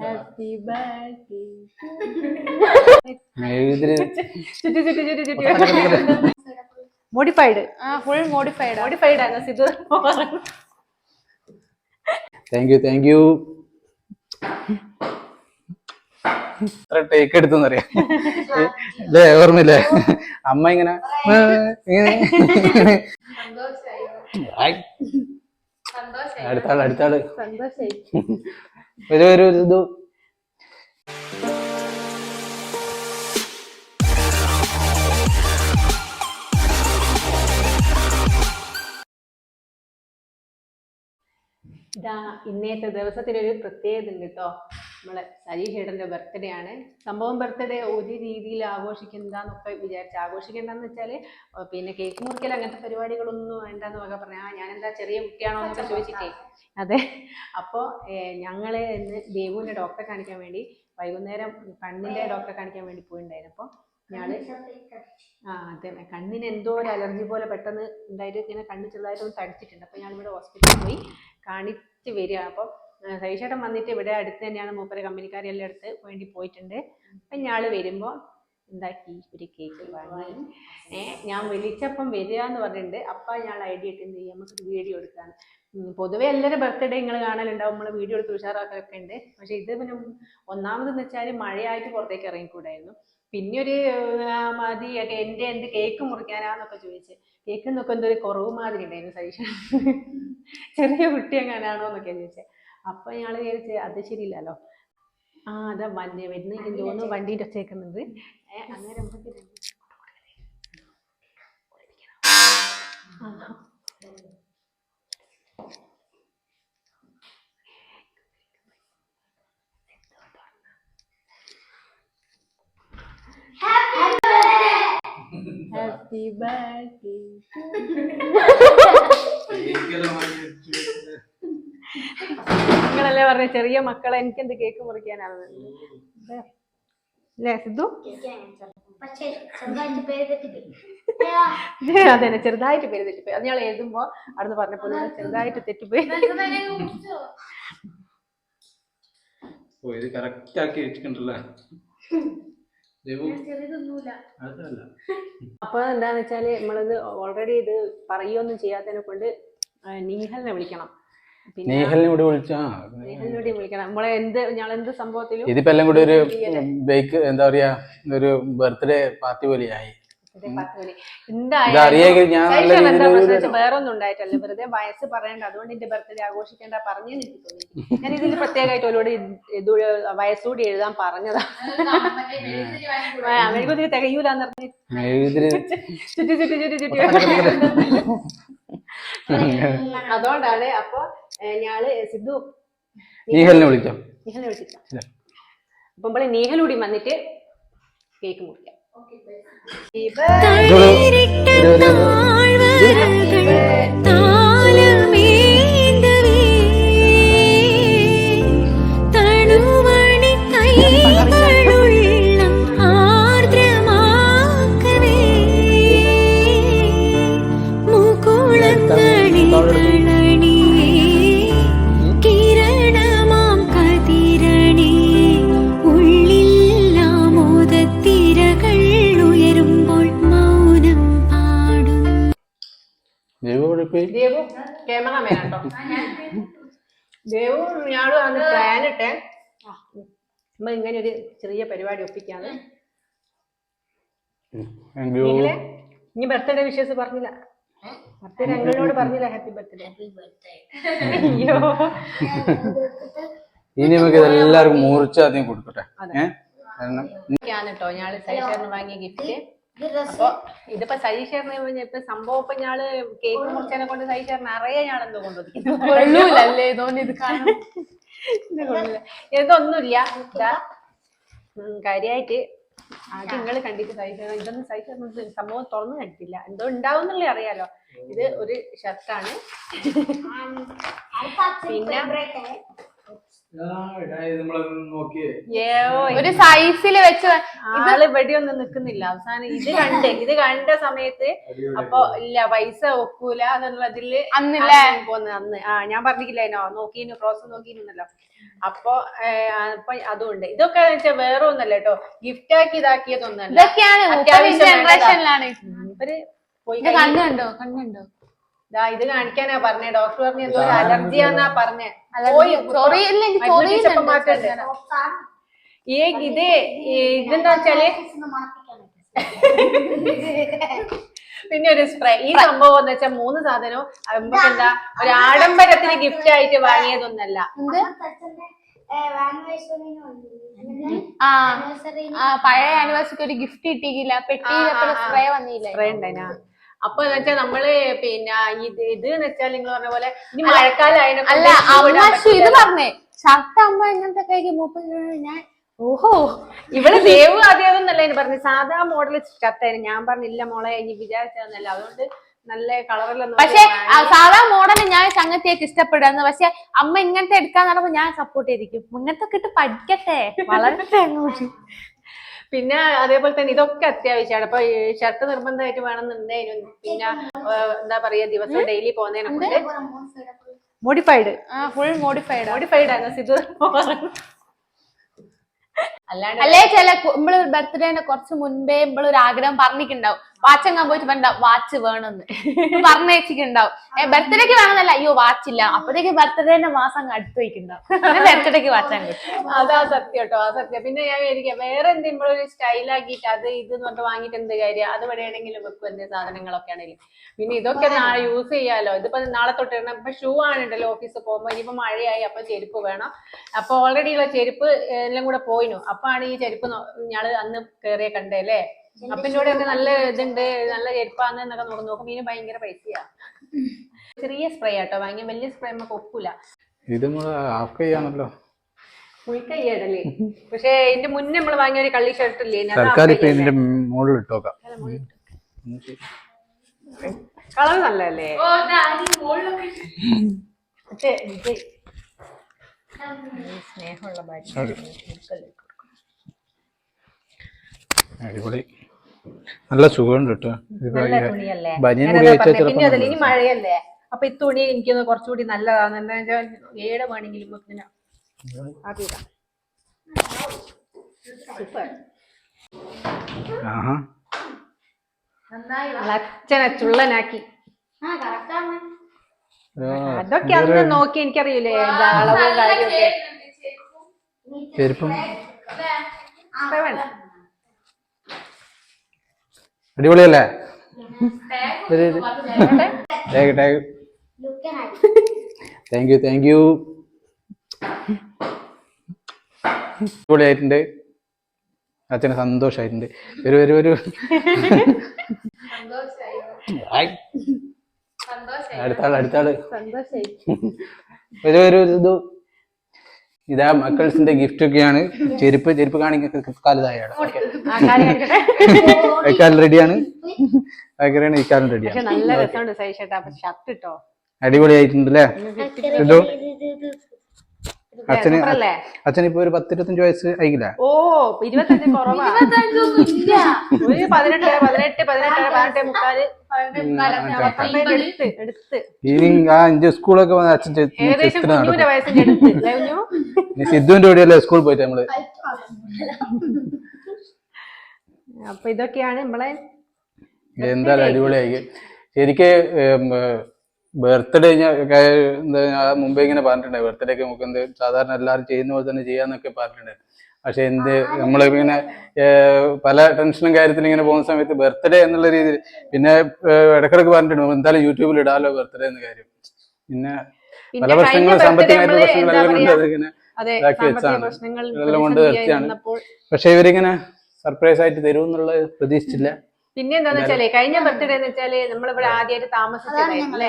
Happy birthday modified full modified ആണ് Sidhu. Thank you take എടുത്തെന്നറിയാം അല്ലേ? ഓർമ്മയില്ലേ അമ്മ ഇങ്ങനെ അടുത്താള് സന്തോഷായി. ഒരു ഇത് ഇതാ ഇന്നത്തെ ദിവസത്തിനൊരു പ്രത്യേകത ഉണ്ട് കേട്ടോ. നമ്മളെ സജീഷ് ചേട്ടൻ്റെ ബർത്ത്ഡേ ആണ്. സംഭവം ബർത്ത്ഡേ ഒരു രീതിയിൽ ആഘോഷിക്കുന്നതാന്നൊക്കെ വിചാരിച്ചു. ആഘോഷിക്കേണ്ടെന്ന് വെച്ചാൽ പിന്നെ കേക്ക് മുറിക്കൽ അങ്ങനത്തെ പരിപാടികളൊന്നും വേണ്ടെന്ന് ഒക്കെ പറഞ്ഞാൽ ഞാനെന്താ ചെറിയ കുട്ടിയാണോ എന്നൊക്കെ ചോദിച്ചിട്ടേ. അതെ, അപ്പോൾ ഞങ്ങൾ ഇന്ന് ദേവുവിൻ്റെ ഡോക്ടറെ കാണിക്കാൻ വേണ്ടി വൈകുന്നേരം കണ്ണിൻ്റെ ഡോക്ടറെ കാണിക്കാൻ വേണ്ടി പോയിട്ടുണ്ടായിരുന്നു. അപ്പോൾ ഞങ്ങള് അതെ, കണ്ണിന് എന്തോ ഒരു അലർജി പോലെ പെട്ടെന്ന് ഉണ്ടായിട്ട് ഇങ്ങനെ കണ്ണ് ചെറുതായിട്ട് ഒന്ന് തടിച്ചിട്ടുണ്ട്. അപ്പോൾ ഞാനിവിടെ ഹോസ്പിറ്റലിൽ പോയി കാണിച്ച് വരിക. അപ്പം സതീശേട്ടൻ വന്നിട്ട് ഇവിടെ അടുത്ത് തന്നെയാണ്, മൂപ്പരെ കമ്പനിക്കാരെല്ലാം അടുത്ത് വേണ്ടി പോയിട്ടുണ്ട്. അപ്പം ഞാൾ വരുമ്പോൾ എന്താക്കി ഒരു കേക്ക് വാങ്ങി. ഞാൻ വിളിച്ചപ്പം വരിക എന്ന് പറഞ്ഞിട്ടുണ്ട്. അപ്പം ഞാൻ ഐഡിയ ഇട്ട് എന്ത് ചെയ്യും, നമുക്കൊരു വീഡിയോ എടുക്കാണ്. പൊതുവെ എല്ലാവരും ബർത്ത്ഡേ നിങ്ങൾ കാണലുണ്ടാവും, നമ്മൾ വീഡിയോ എടുത്ത് ഉഷാറാക്കലൊക്കെ ഉണ്ട്. പക്ഷെ ഇത് പിന്നെ ഒന്നാമതെന്ന് വെച്ചാൽ മഴയായിട്ട് പുറത്തേക്ക് ഇറങ്ങിക്കൂടായിരുന്നു. പിന്നെ ഒരു മതി എന്ത് കേക്ക് മുറിക്കാനാന്നൊക്കെ ചോദിച്ച്. കേക്ക് എന്നൊക്കെ എന്തോ ഒരു കുറവ് മാതിരി ഉണ്ടായിരുന്നു സതീശ, ചെറിയ കുട്ടി എങ്ങാനാണോ എന്നൊക്കെ ചോദിച്ചത്. അപ്പൊ ഞങ്ങള് വിചാരിച്ച് അത് ശരിയില്ലല്ലോ. അതാ വരുന്ന തോന്നുന്നു വണ്ടിയുടെ ഒച്ചേക്കുന്നുണ്ട്. അങ്ങനെ ഹാപ്പി ബർത്ത്ഡേ. നിങ്ങളല്ലേ പറഞ്ഞ ചെറിയ മക്കളെ എനിക്കെന്ത് കേക്ക് മുറിക്കാനാണ് അല്ലേ സിദ്ധു? അതെ, ചെറുതായിട്ട് പേര് തെറ്റിപ്പോയി. അത് ഞാൻ എഴുതുമ്പോ അവിടുന്ന് പറഞ്ഞപ്പോൾ ചെറുതായിട്ട് തെറ്റിപ്പോയി. അപ്പൊ എന്താന്ന് വെച്ചാല് നമ്മളിത് ഓൾറെഡി ഇത് പറയുകയൊന്നും ചെയ്യാത്തതിനെ കൊണ്ട് നീഹലിനെ വിളിക്കണം. നീഹലിനോട് വിളിക്കണം. നമ്മളെ ഞങ്ങളെന്ത് സംഭവത്തിലും ഇതിപ്പോ എല്ലാം കൂടി ഒരു ബേക്ക് എന്താ പറയാ ഒരു ബർത്ത്ഡേ പാർട്ടി പോലെയായി. വേറെ ഒന്നും ഉണ്ടായിട്ടല്ല, വെറുതെ വയസ്സ് പറയണ്ട, അതുകൊണ്ട് എന്റെ ബർത്ത്ഡേ ആഘോഷിക്കേണ്ട പറഞ്ഞു എനിക്ക് തോന്നി. ഞാൻ ഇതിൽ പ്രത്യേകമായിട്ട് അവരോട് വയസ്സുകൂടി എഴുതാൻ പറഞ്ഞതാ. അവർക്കൊന്നും തികയൂലെന്ന് പറഞ്ഞ് ചുറ്റി ചുറ്റി ചുറ്റി ചുറ്റി അതുകൊണ്ടാണ്. അപ്പൊ ഞാള് സിദ്ധു നീഹലിനെ വിളിക്കാം. അപ്പൊ നമ്മള് നീഹലൂടി വന്നിട്ട് കേക്ക് മുറിക്കാം. ക്യാമറമാനാട്ടോ ദേവു. ഞാളും ആണ് പ്ലാനിട്ടെ നമ്മ ഇങ്ങനെ ഒരു ചെറിയ പരിപാടി ഒപ്പിക്കാന്ന്. ഇനി ബർത്ത്ഡേ വിഷസ് പറഞ്ഞില്ല, ബർത്ത്ഡേ അങ്കിളിനോട് പറഞ്ഞില്ല ഹാപ്പി ബർത്ത്ഡേ. അയ്യോ, ഇനി നമുക്ക് ഇതെല്ലാവർക്കും മുറിച്ച് ആദ്യം കൊടുക്കട്ടെ. കേട്ടോ ഞാള് സൈഷേറിന് വാങ്ങിയ ഗിഫ്റ്റ്. അപ്പൊ ഇതിപ്പോ സജീഷേറിന് ഇപ്പൊ സംഭവം ഇപ്പൊ ഞാള് കേക്ക് മുറിച്ചതിനെ കൊണ്ട് സജീഷേറിന് അറിയാ ഞാളെന്തോ കൊണ്ടുവന്നിരിക്കുന്നല്ലേ ഇത് കാണാൻ. ഇതൊന്നുമില്ല, കാര്യായിട്ട് ആദ്യം നിങ്ങള് കണ്ടിട്ട് സജീഷേറിന് ഇതൊന്നും സജീഷേറിന് സംഭവം തുറന്നു കണ്ടിട്ടില്ല. എന്തോ ഉണ്ടാവും എന്നുള്ളത് അറിയാലോ. ഇത് ഒരു ഷർട്ടാണ്. പിന്നെ ഒരു സൈസിൽ വെച്ച് ആള് ഇവിടെ ഒന്നും നിക്കുന്നില്ല. അവസാനം ഇത് കണ്ട സമയത്ത് അപ്പൊ ഇല്ല പൈസ ഒക്കൂല എന്നുള്ളതില് അന്നില്ലേ അന്ന് ഞാൻ പറഞ്ഞിട്ടില്ലേനോ നോക്കീനു ക്രോസ് നോക്കീനല്ലോ. അപ്പൊ അതുകൊണ്ട് ഇതൊക്കെ വെച്ചാൽ വേറെ ഒന്നല്ല കേട്ടോ, ഗിഫ്റ്റ് ആക്കി ഇതാക്കിയതൊന്നല്ല. ഇതൊക്കെയാണ് ജനറേഷനിലാണ്. ഇവര് പോയി കണ്ണുണ്ടോ ഇത് കാണിക്കാനാ പറഞ്ഞേ. ഡോക്ടർ പറഞ്ഞ എന്തോ ഒരു അലർജിയാന്നാ പറഞ്ഞേ. ഇതെന്താ വെച്ചാല് പിന്നെ ഒരു സ്പ്രേ. ഈ സംഭവം എന്ന് വെച്ചാൽ 3 സാധനവും നമുക്ക് എന്താ ഒരു ആഡംബരത്തിന് ഗിഫ്റ്റ് ആയിട്ട് വാങ്ങിയതൊന്നല്ല. പഴയ ആനിവേഴ്സറിക്ക് ഒരു ഗിഫ്റ്റ് കിട്ടിയില്ല, പെട്ടിയിലപ്പോൾ സ്പ്രേ വന്നില്ല. സ്പ്രേ ഉണ്ടായിനാ. അപ്പൊ എന്ന് വെച്ചാൽ നമ്മള് പിന്നെ ഇത് എന്ന് വെച്ചാൽ നിങ്ങൾ പറഞ്ഞ പോലെ ഇനി മഴക്കാലം അല്ല അമ്മ ഇത് പറഞ്ഞേ ഷർട്ട് അമ്മ ഇങ്ങനത്തെ കൈക്ക് 30 ഞാൻ ഓഹോ ഇവിടെ ദേവ് ആദ്യമൊന്നല്ല ഇനി പറഞ്ഞു, സാധാ മോഡൽ ഷർട്ടായിരുന്നു. ഞാൻ പറഞ്ഞില്ല മോളെ ഇനി വിചാരിച്ചതെന്നല്ല, അതുകൊണ്ട് നല്ല കളറെല്ലാം. പക്ഷെ സാധാ മോഡൽ ഞാൻ സംഗതിയൊക്കെ ഇഷ്ടപ്പെടുന്നു. പക്ഷെ അമ്മ ഇങ്ങനത്തെ എടുക്കാൻ നടമ്പോ ഞാൻ സപ്പോർട്ട് ചെയ്തിരിക്കും. ഇങ്ങനത്തെ ഇട്ട് പഠിക്കട്ടെ, വളരട്ടെ അങ്ങോട്ട്. പിന്നെ അതേപോലെ തന്നെ ഇതൊക്കെ അത്യാവശ്യമാണ്. അപ്പൊ ഷർട്ട് നിർബന്ധമായിട്ട് വേണമെന്നുണ്ടായിരുന്നു. പിന്നെ എന്താ പറയാ ദിവസം ഡെയിലി പോകുന്നതിനെ കൊണ്ട് മോഡിഫൈഡ് ആണ് സിധു. അല്ലേ ചില നമ്മള് ബർത്ത്ഡേന്റെ കുറച്ച് മുൻപേ നമ്മളൊരു ആഗ്രഹം പറഞ്ഞിട്ടുണ്ടാവും, വാച്ചങ്ങാൻ പോയിട്ട് പറഞ്ഞ വാച്ച് വേണമെന്ന് പറഞ്ഞേച്ചിട്ടുണ്ടാവും. ബർത്ത്ഡേക്ക് വേണമെന്നല്ല, അയ്യോ വാച്ചില്ല, അപ്പഴത്തേക്ക് ബർത്ത്ഡേന്റെ മാസം അടുത്ത് വയ്ക്കുന്നുണ്ടാവും, ബർത്ത്ഡേക്ക് വാച്ചാൻ കിട്ടും. അതാ സത്യം കേട്ടോ, ആ സത്യം. പിന്നെ ഞാൻ വിചാരിക്കാം വേറെ എന്തെങ്കിലും ഒരു സ്റ്റൈലാക്കിയിട്ട് അത് ഇത് പറഞ്ഞിട്ട് വാങ്ങിയിട്ട് എന്ത് കാര്യം, അത് എവിടെയാണെങ്കിലും വെക്കും എന്റെ സാധനങ്ങളൊക്കെ ആണെങ്കിലും. പിന്നെ ഇതൊക്കെ നാളെ യൂസ് ചെയ്യാലോ. ഇതിപ്പോ നാളെ തൊട്ട് ഇടണം. ഇപ്പൊ ഷൂ ആണുണ്ടല്ലോ ഓഫീസിൽ പോകുമ്പോ. ഇനിയിപ്പോ മഴയായി, അപ്പൊ ചെരുപ്പ് വേണം. അപ്പൊ ഓൾറെഡി ഉള്ള ചെരുപ്പ് എല്ലാം കൂടെ പോയിനു. അപ്പാണ് ഈ ചെരുപ്പ് ഞാള് അന്ന് കേറിയ കണ്ടേ അല്ലേ. അപ്പൊ എന്നോട് നല്ല ഇതുണ്ട്, നല്ല ചെരുപ്പാന്ന് എന്നൊക്കെ നോക്കുമ്പോ ഇതിന് ഭയങ്കര പൈസയാ. ചെറിയ സ്പ്രേ ആട്ടോ വാങ്ങിയ, വലിയ സ്പ്രേ നമുക്ക് ഒക്കൂല. ഇത് ചെയ്യാണല്ലോ ഫുൾ കൈയ്യടല്ലേ. പക്ഷെ ഇതിന്റെ മുന്നേ നമ്മൾ വാങ്ങിയ ഒരു കള്ളി ഷർട്ട് ഇല്ലേ, കളർ നല്ലല്ലേ. സ്നേഹമുള്ള അടിപൊളി, നല്ല സുഖമുണ്ട് കേട്ടോ. തുണിയല്ലേ. പിന്നെ അതല്ല ഇനി മഴയല്ലേ, അപ്പൊ ഈ തുണി എനിക്ക് കുറച്ചുകൂടി നല്ലതാണ്. എന്താ വെച്ചാൽ ഏടെ വേണമെങ്കിലും സൂപ്പർ. അച്ഛനെ ചുള്ളനാക്കി. അതൊക്കെ അന്ന് നോക്കി എനിക്കറിയില്ലേ അളവും കാര്യമൊക്കെ. ചെരുപ്പം അടിപൊളിയല്ലേ. Thank you. അടിപൊളിയായിട്ടുണ്ട്. അച്ഛന് സന്തോഷായിട്ടുണ്ട്. ഒരു അടുത്താള് ഒരു ഇത് ഇതാ മക്കൾസിന്റെ ഗിഫ്റ്റ് ഒക്കെയാണ്. ചെരുപ്പ് കാണിക്കാൻ കാലതായാണ് റെഡിയാണ്. ഈ കാലം റെഡിയാണ്. നല്ല രസമുണ്ട് ഷർട്ട് ഇട്ടോ, അടിപൊളിയായിട്ടുണ്ട് അല്ലേ. അച്ഛനിപ്പോ ഒരു 10-25 വയസ്സ് ആയില്ല. ഓ 25 കുറവാ. ഒരു 18 സ്കൂളൊക്കെ അച്ഛൻ സിദ്ധുവിന്റെ കൂടെയല്ലേ സ്കൂളിൽ പോയിട്ട് നമ്മള്. അപ്പൊ ഇതൊക്കെയാണ് നമ്മളെ എന്തായാലും അടിപൊളിയായി. ശരിക്ക് ബർത്ത്ഡേ മുമ്പേ ഇങ്ങനെ പറഞ്ഞിട്ടുണ്ടായി, ബർത്ത്ഡേക്ക് നമുക്ക് എന്ത് സാധാരണ എല്ലാവരും ചെയ്യുന്ന പോലെ തന്നെ ചെയ്യാന്നൊക്കെ പറഞ്ഞിട്ടുണ്ട്. പക്ഷെ നമ്മളിങ്ങനെ പല ടെൻഷനും കാര്യത്തിലും ഇങ്ങനെ പോകുന്ന സമയത്ത് ബർത്ത്ഡേ എന്നുള്ള രീതിയിൽ പിന്നെ ഇടക്കിടക്ക് പറഞ്ഞിട്ടുണ്ട് എന്തായാലും യൂട്യൂബിൽ ഇടാലോ ബർത്ത്ഡേ എന്ന കാര്യം. പിന്നെ പല പ്രശ്നങ്ങളും സാമ്പത്തികമായിട്ടുള്ള പ്രശ്നങ്ങളെല്ലാം കൊണ്ട് അതിങ്ങനെ ഇതാക്കി വെച്ചാണ്, എല്ലാം കൊണ്ട് നിർത്തിയാണ്. പക്ഷെ ഇവരിങ്ങനെ സർപ്രൈസ് ആയിട്ട് തരും എന്നുള്ള പ്രതീക്ഷിച്ചില്ല. പിന്നെ എന്താന്ന് വെച്ചാല് കഴിഞ്ഞ ബർത്ത്ഡേ എന്ന് വെച്ചാല് നമ്മളിവിടെ ആദ്യമായിട്ട് താമസിച്ചതല്ലേ.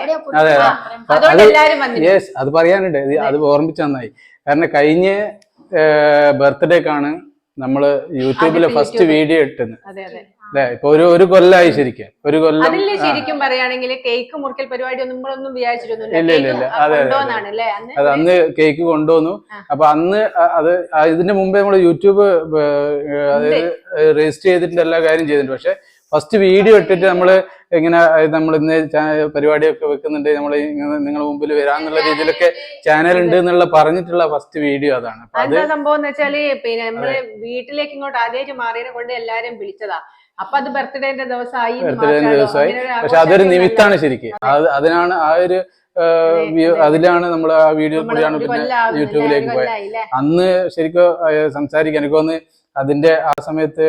യെസ്, അത് പറയാനുണ്ട്. അത് ഓർമ്മിച്ച് നന്നായി. കാരണം കഴിഞ്ഞ ബർത്ത്ഡേക്കാണ് നമ്മള് യൂട്യൂബില് ഫസ്റ്റ് വീഡിയോ ഇട്ടത്. അല്ലെ? ഇപ്പൊ ഒരു കൊല്ലമായി ശരിക്കും, ഒരു കൊല്ലം. അതില് ശരിക്കും പറയുകയാണെങ്കിൽ കേക്ക് മുറിക്കൽ പരിപാടി ഒന്നും നമ്മളൊന്നും വിചാരിച്ചിട്ടൊന്നുമില്ല. ഇല്ല. അതെ കൊണ്ടുവന്നാണല്ലേ അത് അന്ന് കേക്ക് കൊണ്ടുവന്നു. അപ്പൊ അന്ന് അത് ഇതിന്റെ മുമ്പേ നമ്മള് യൂട്യൂബ് അതായത് രജിസ്റ്റർ ചെയ്തിട്ടുണ്ട്, എല്ലാ കാര്യം ചെയ്തിട്ടുണ്ട്. പക്ഷെ ഫസ്റ്റ് വീഡിയോ ഇട്ടിട്ട് നമ്മള് ഇങ്ങനെ നമ്മൾ ഇന്ന് പരിപാടിയൊക്കെ വെക്കുന്നുണ്ട്, നമ്മൾ നിങ്ങളുടെ മുമ്പിൽ വരാന്നുള്ള രീതിയിലൊക്കെ ചാനൽ ഉണ്ട് എന്നുള്ള പറഞ്ഞിട്ടുള്ള ഫസ്റ്റ് വീഡിയോ അതാണ്. എന്താ സംഭവം എന്ന് വെച്ചാല് പിന്നെ നമ്മള് വീട്ടിലേക്ക് ഇങ്ങോട്ട് ആദ്യമായിട്ട് മാറിയതിനെ കൊണ്ട് എല്ലാരും വിളിച്ചതാ. അപ്പൊ അത് ബർത്ത്ഡേന്റെ ദിവസമായി. പക്ഷെ അതൊരു നിമിത്താണ് ശരിക്കും. അതിനാണ് ആ ഒരു അതിലാണ് നമ്മൾ ആ വീഡിയോ കൂടിയാണ് പിന്നെ യൂട്യൂബിലേക്ക് പോയത്. അന്ന് ശരിക്കും സംസാരിക്കാൻ എനിക്ക് തോന്നുന്നു അതിന്റെ ആ സമയത്ത്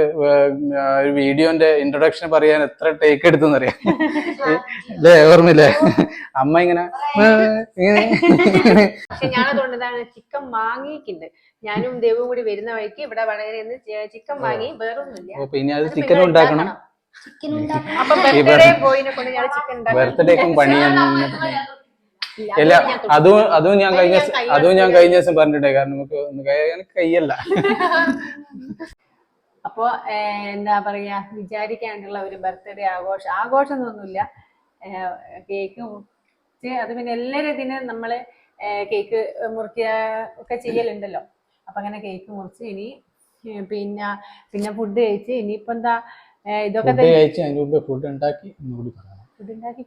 ഒരു വീഡിയോന്റെ ഇൻട്രൊഡക്ഷൻ പറയാൻ എത്ര ടേക്ക് എടുത്തെന്നറിയാം അല്ലേ? ഓർമ്മയില്ലേ? അമ്മ ഇങ്ങനെ. പക്ഷെ ഞാനതുകൊണ്ടാണ് ചിക്കൻ വാങ്ങിയിട്ടുണ്ട്. ഞാനും ദേവും കൂടി വരുന്ന വഴിക്ക് ഇവിടെ വടകരയിൽ ചിക്കൻ വാങ്ങി. വേറൊന്നുമില്ല. പിന്നെ അത് ചിക്കൻ ഉണ്ടാക്കണം. അപ്പൊ ബർത്ത്ഡേ ബോയിനെ കൊണ്ട് ഞാൻ ചിക്കൻ ഉണ്ടാക്കി. ബർത്ത്ഡേക്കും പണിയൊന്നും ഇല്ല. അതും ഞാൻ കഴിഞ്ഞ ദിവസം പറഞ്ഞിട്ടുണ്ടായി. കാരണം നമുക്ക് കയ്യല്ല. അപ്പൊ എന്താ പറയാ, വിചാരിക്കാണ്ടുള്ള ഒരു ബർത്ത്ഡേ ആഘോഷം ഒന്നുമില്ല. കേക്ക് മുറിച്ച് അത് പിന്നെ എല്ലാവരും ഇതിന് നമ്മള് കേക്ക് മുറിക്കുക ഒക്കെ ചെയ്യലുണ്ടല്ലോ. അപ്പൊ അങ്ങനെ കേക്ക് മുറിച്ച് ഇനി പിന്നെ ഫുഡ് കഴിച്ച് ഇനിയിപ്പോ എന്താ ഇതൊക്കെ ഫുഡ് ഉണ്ടാക്കി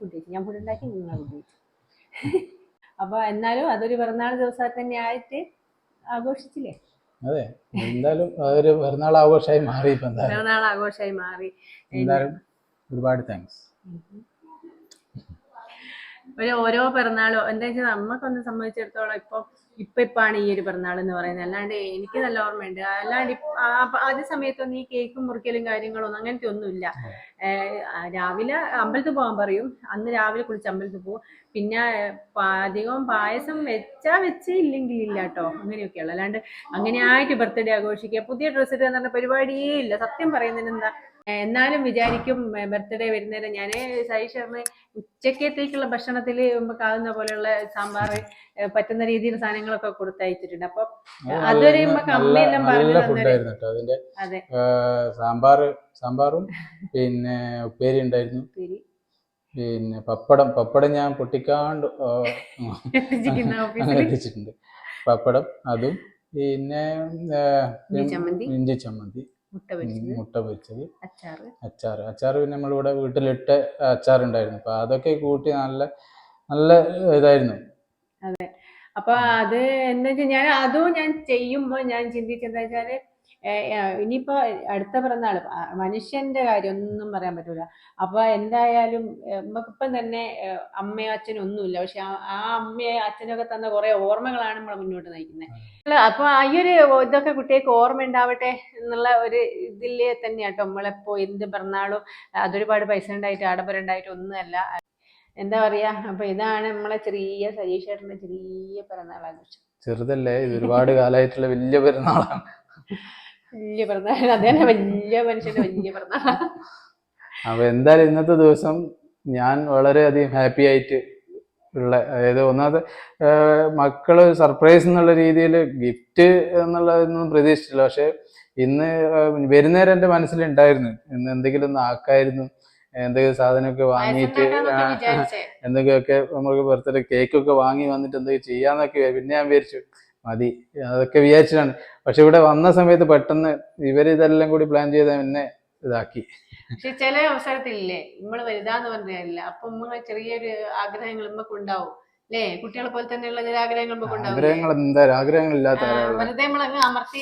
കഴിച്ചു. ഞാൻ ഫുഡ് ഉണ്ടാക്കി, നിങ്ങൾ ഫുഡ് കഴിച്ചു. അപ്പൊ എന്നാലും അതൊരു പിറന്നാൾ ദിവസം തന്നെ ആയിട്ട് ആഘോഷിച്ചില്ലേ? അതെ, എന്തായാലും അതൊരു പിറന്നാൾ ആഘോഷമായി മാറി. പിറന്നാൾ ആഘോഷമായി മാറി. എന്തായാലും ഒരുപാട് താങ്ക്സ്. ഓരോ പിറന്നാളും എന്താ വെച്ചാൽ നമ്മക്കൊന്ന് സംബന്ധിച്ചിടത്തോളം ഇപ്പാണ് ഈ ഒരു പിറന്നാൾ എന്ന് പറയുന്നത്. അല്ലാണ്ട് എനിക്ക് നല്ല ഓർമ്മയുണ്ട്. അല്ലാണ്ട് ആദ്യ സമയത്തൊന്നും ഈ കേക്കും മുറിക്കലും കാര്യങ്ങളൊന്നും അങ്ങനത്തെ ഒന്നുമില്ല. രാവിലെ അമ്പലത്തിൽ പോകാൻ പറയും. അന്ന് രാവിലെ കുളിച്ച് അമ്പലത്തിൽ പോകും. പിന്നെ അധികം പായസം വെച്ച് ഇല്ലെങ്കിൽ ഇല്ല കേട്ടോ, അങ്ങനെയൊക്കെയുള്ളു. അല്ലാണ്ട് അങ്ങനെയായിട്ട് ബർത്ത്ഡേ ആഘോഷിക്കുക, പുതിയ ഡ്രസ്സ് ഇടുക എന്ന് പറഞ്ഞ പരിപാടിയേ ഇല്ല. സത്യം പറയുന്നതിന് എന്താ. എന്നാലും വിചാരിക്കും ബർത്ത്ഡേ വരുന്നേരം ഞാൻ സൈഷറിന് ഉച്ചക്കത്തേക്കുള്ള ഭക്ഷണത്തിൽ ആകുന്ന പോലെയുള്ള സാമ്പാർ പറ്റുന്ന രീതിയിൽ സാധനങ്ങളൊക്കെ കൊടുത്തയച്ചിട്ടുണ്ട്. അപ്പൊ അതൊരു അമ്മയെല്ലാം പറഞ്ഞു. അതെ, സാമ്പാറും പിന്നെ ഉപ്പേരി ഉണ്ടായിരുന്നു. പിന്നെ പപ്പടം ഞാൻ പൊട്ടിക്കാണ്ട് എത്തിച്ചിട്ടുണ്ട്. പപ്പടം, അതും പിന്നെ ഇഞ്ചി ചമ്മന്തി, മുട്ട പൊരിച്ചത്, അച്ചാറ് പിന്നെ നമ്മളിവിടെ വീട്ടിലിട്ട് അച്ചാറുണ്ടായിരുന്നു. അപ്പൊ അതൊക്കെ കൂട്ടി നല്ല ഇതായിരുന്നു. അതെ. അപ്പൊ അത് എന്താ വെച്ചാൽ ഞാൻ ചെയ്യുമ്പോ ഞാൻ ചിന്തിച്ചെന്താ വെച്ചാല് ഇനിയിപ്പോ അടുത്ത പിറന്നാള് മനുഷ്യന്റെ കാര്യം ഒന്നും പറയാൻ പറ്റൂല. അപ്പൊ എന്തായാലും നമുക്കിപ്പം തന്നെ അമ്മയും അച്ഛനും ഒന്നുമില്ല. പക്ഷെ ആ അമ്മയും അച്ഛനൊക്കെ തന്ന കുറെ ഓർമ്മകളാണ് നമ്മളെ മുന്നോട്ട് നയിക്കുന്നത്. അപ്പൊ ഈ ഒരു ഇതൊക്കെ കുട്ടികൾക്ക് ഓർമ്മ ഉണ്ടാവട്ടെ എന്നുള്ള ഒരു ഇതില് തന്നെയാട്ടോ നമ്മളെപ്പോ എന്ത് പിറന്നാളും അതൊരുപാട് പൈസ ഉണ്ടായിട്ട് ആഡംബരം ഉണ്ടായിട്ട് ഒന്നുമല്ല. എന്താ പറയാ. അപ്പൊ ഇതാണ് നമ്മളെ ചെറിയ സജീഷേട്ടന്റെ ചെറിയ പിറന്നാൾ ആഘോഷം. ചെറുതല്ലേ, ഇത് ഒരുപാട് കാലമായിട്ടുള്ള വലിയ പിറന്നാളാണ്. വലിയ പിറന്നാൾ, അതന്നെ വലിയ മനുഷ്യന്റെ വലിയ പിറന്നാൾ. അപ്പൊ എന്തായാലും ഇന്നത്തെ ദിവസം ഞാൻ വളരെയധികം ഹാപ്പി ആയിട്ട് ഉള്ള, അതായത് ഒന്നാമത് മക്കള് സർപ്രൈസ് എന്നുള്ള രീതിയിൽ ഗിഫ്റ്റ് എന്നുള്ളതൊന്നും പ്രതീക്ഷിച്ചില്ല. പക്ഷെ ഇന്ന് വരുന്നേരം എൻ്റെ മനസ്സിലുണ്ടായിരുന്നു ഇന്ന് എന്തെങ്കിലും ഒന്ന് ആക്കായിരുന്നു, എന്തെങ്കിലും സാധനമൊക്കെ വാങ്ങിയിട്ട് എന്തെങ്കിലുമൊക്കെ നമുക്ക് ബർത്ത്ഡേ കേക്കൊക്കെ വാങ്ങി വന്നിട്ട് എന്തെങ്കിലും ചെയ്യാന്നൊക്കെ. പിന്നെ ഞാൻ വിചാരിച്ചു മതി, അതൊക്കെ വിചാരിച്ചിട്ടാണ്. പക്ഷെ ഇവിടെ വന്ന സമയത്ത് പെട്ടെന്ന് ഇവരിതെല്ലാം കൂടി പ്ലാൻ ചെയ്ത് എന്നെ ഇതാക്കി. പക്ഷെ ചില അവസരത്തിലില്ലേ നമ്മള് വലുതാന്ന് പറഞ്ഞില്ല, അപ്പൊ നമ്മള് ചെറിയൊരു ആഗ്രഹങ്ങൾ നമുക്ക് ഉണ്ടാവും അല്ലേ? കുട്ടികളെ പോലെ തന്നെയുള്ള ചില ആഗ്രഹങ്ങൾ നമുക്ക് ഉണ്ടാവും. ആഗ്രഹങ്ങൾ എന്താ, ആഗ്രഹങ്ങളില്ലാത്ത വെറുതെ നമ്മളങ്ങ് അമർത്തി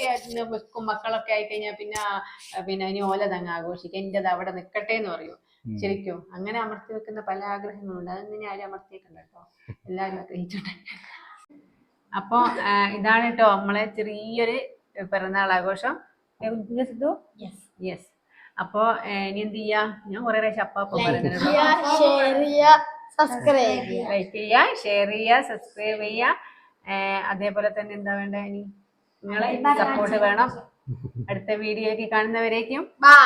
വെക്കും. മക്കളൊക്കെ ആയിക്കഴിഞ്ഞാൽ പിന്നെ ഇനി ഓലതങ്ങ് ആഘോഷിക്കുക, എന്റേത് അവിടെ നിൽക്കട്ടെ എന്ന് പറയും. ശരിക്കും അങ്ങനെ അമർത്തി വെക്കുന്ന പല ആഗ്രഹങ്ങളുണ്ട്. അതൊന്നും ആരും അമർത്തിയിട്ടുണ്ട് കേട്ടോ, എല്ലാവരും ആഗ്രഹിച്ചോട്ടെ. അപ്പൊ ഇതാണ് കേട്ടോ നമ്മളെ ചെറിയൊരു പിറന്നാൾ ആഘോഷം. യെസ്. അപ്പൊ ഇനി എന്ത് ചെയ്യാ, ഞാൻ കുറെ പ്രാവശ്യം അപ്പാപ്പം പറയുന്നുണ്ട്. ലൈക്ക് ചെയ്യുക, ഷെയർ ചെയ്യുക, സബ്സ്ക്രൈബ് ചെയ്യുക. അതേപോലെ തന്നെ എന്താ വേണ്ട, ഇനി നിങ്ങളെ സപ്പോർട്ട് വേണം. അടുത്ത വീഡിയോയ്ക്ക് കാണുന്നവരേക്കും ബൈ.